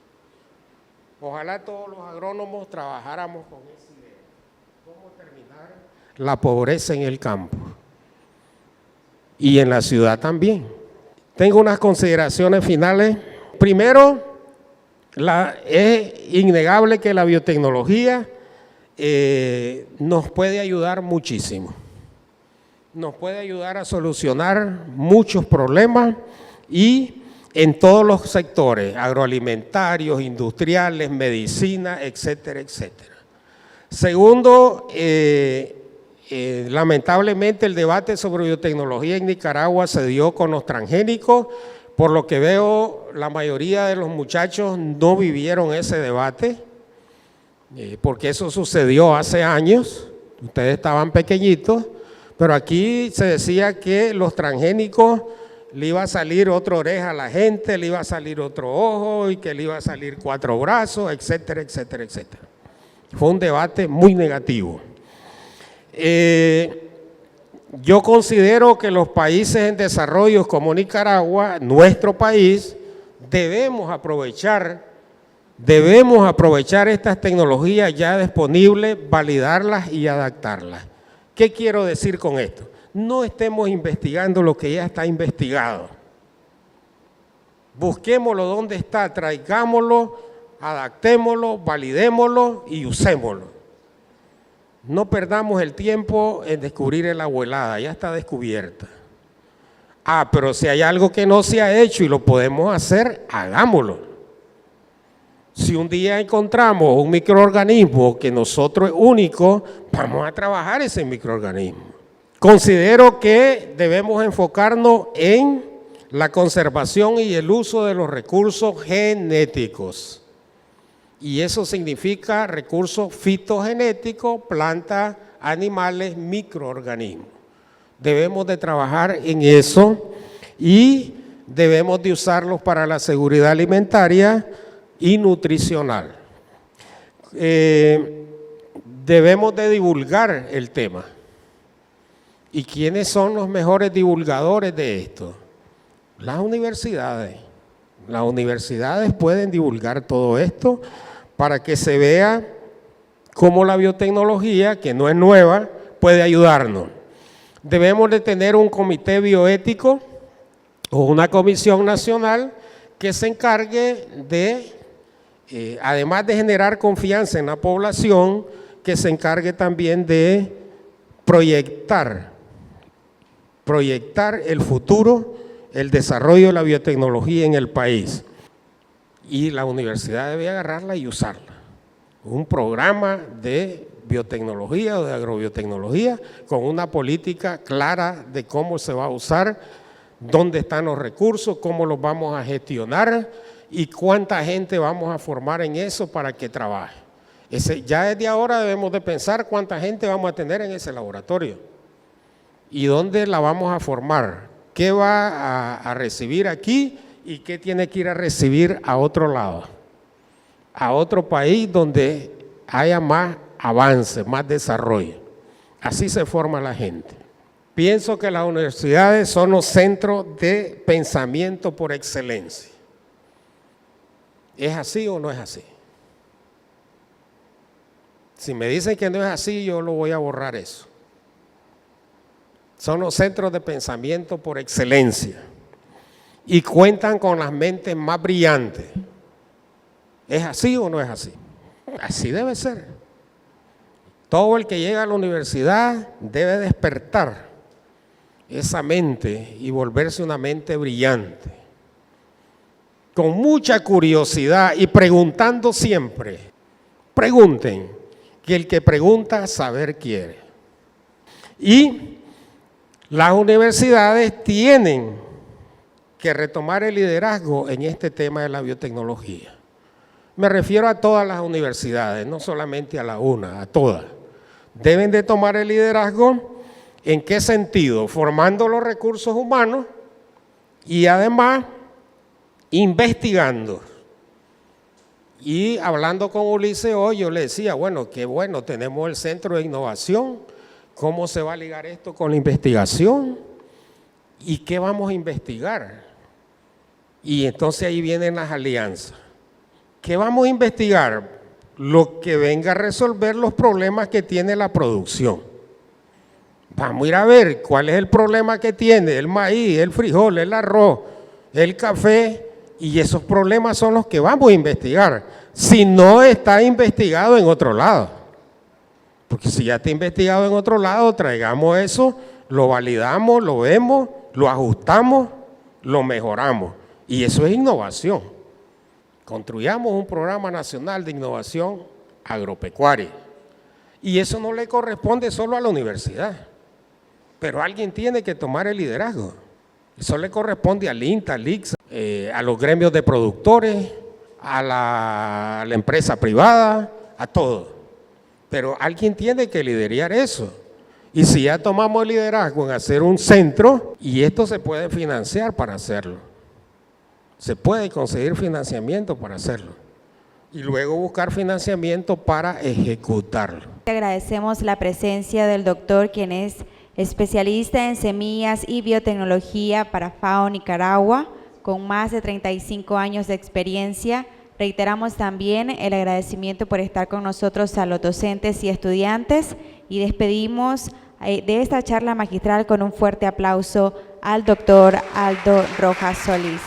Ojalá todos los agrónomos trabajáramos con esa idea. ¿Cómo terminar la pobreza en el campo? Y en la ciudad también. Tengo unas consideraciones finales. Primero, es innegable que la biotecnología nos puede ayudar muchísimo. Nos puede ayudar a solucionar muchos problemas y en todos los sectores, agroalimentarios, industriales, medicina, etcétera, etcétera. Segundo, lamentablemente el debate sobre biotecnología en Nicaragua se dio con los transgénicos. Por lo que veo, la mayoría de los muchachos no vivieron ese debate, porque eso sucedió hace años, ustedes estaban pequeñitos, pero aquí se decía que los transgénicos le iba a salir otra oreja a la gente, le iba a salir otro ojo y que le iba a salir 4 brazos, etcétera, etcétera, etcétera. Fue un debate muy negativo. Yo considero que los países en desarrollo como Nicaragua, nuestro país, debemos aprovechar estas tecnologías ya disponibles, validarlas y adaptarlas. ¿Qué quiero decir con esto? No estemos investigando lo que ya está investigado. Busquémoslo donde está, traigámoslo, adaptémoslo, validémoslo y usémoslo. No perdamos el tiempo en descubrir el agua helada, ya está descubierta. Pero si hay algo que no se ha hecho y lo podemos hacer, hagámoslo. Si un día encontramos un microorganismo que nosotros es único, vamos a trabajar ese microorganismo. Considero que debemos enfocarnos en la conservación y el uso de los recursos genéticos. Y eso significa recursos fitogenéticos, plantas, animales, microorganismos. Debemos de trabajar en eso y debemos de usarlos para la seguridad alimentaria y nutricional. Debemos de divulgar el tema. ¿Y quiénes son los mejores divulgadores de esto? Las universidades. Las universidades pueden divulgar todo esto para que se vea cómo la biotecnología, que no es nueva, puede ayudarnos. Debemos de tener un comité bioético o una comisión nacional que se encargue de además de generar confianza en la población, que se encargue también de proyectar el futuro, el desarrollo de la biotecnología en el país. Y la universidad debe agarrarla y usarla. Un programa de biotecnología o de agrobiotecnología con una política clara de cómo se va a usar, dónde están los recursos, cómo los vamos a gestionar y cuánta gente vamos a formar en eso para que trabaje. Ya desde ahora debemos de pensar cuánta gente vamos a tener en ese laboratorio y dónde la vamos a formar, qué va a recibir aquí y qué tiene que ir a recibir a otro lado, a otro país donde haya más avance, más desarrollo. Así se forma la gente. Pienso que las universidades son los centros de pensamiento por excelencia. ¿Es así o no es así? Si me dicen que no es así, yo lo voy a borrar eso. Son los centros de pensamiento por excelencia y cuentan con las mentes más brillantes. ¿Es así o no es así? Así debe ser. Todo el que llega a la universidad debe despertar esa mente y volverse una mente brillante, con mucha curiosidad y preguntando siempre. Pregunten, que el que pregunta saber quiere. Y las universidades tienen que retomar el liderazgo en este tema de la biotecnología. Me refiero a todas las universidades, no solamente a la una, a todas. Deben de tomar el liderazgo. ¿En qué sentido? Formando los recursos humanos y además investigando. Y hablando con Ulises hoy, yo le decía, bueno, qué bueno, tenemos el Centro de Innovación. ¿Cómo se va a ligar esto con la investigación? ¿Y qué vamos a investigar? Y entonces ahí vienen las alianzas. ¿Qué vamos a investigar? Lo que venga a resolver los problemas que tiene la producción. Vamos a ir a ver cuál es el problema que tiene el maíz, el frijol, el arroz, el café, y esos problemas son los que vamos a investigar. Si no está investigado en otro lado. Porque si ya está investigado en otro lado, traigamos eso, lo validamos, lo vemos, lo ajustamos, lo mejoramos. Y eso es innovación. Construyamos un programa nacional de innovación agropecuaria. Y eso no le corresponde solo a la universidad, pero alguien tiene que tomar el liderazgo. Eso le corresponde al INTA, al ICSA, a los gremios de productores, a la empresa privada, a todo. Pero alguien tiene que liderar eso. Y si ya tomamos el liderazgo en hacer un centro, y esto se puede financiar para hacerlo. Se puede conseguir financiamiento para hacerlo y luego buscar financiamiento para ejecutarlo. Agradecemos la presencia del doctor, quien es especialista en semillas y biotecnología para FAO Nicaragua, con más de 35 años de experiencia. Reiteramos también el agradecimiento por estar con nosotros a los docentes y estudiantes y despedimos de esta charla magistral con un fuerte aplauso al doctor Aldo Rojas Solís.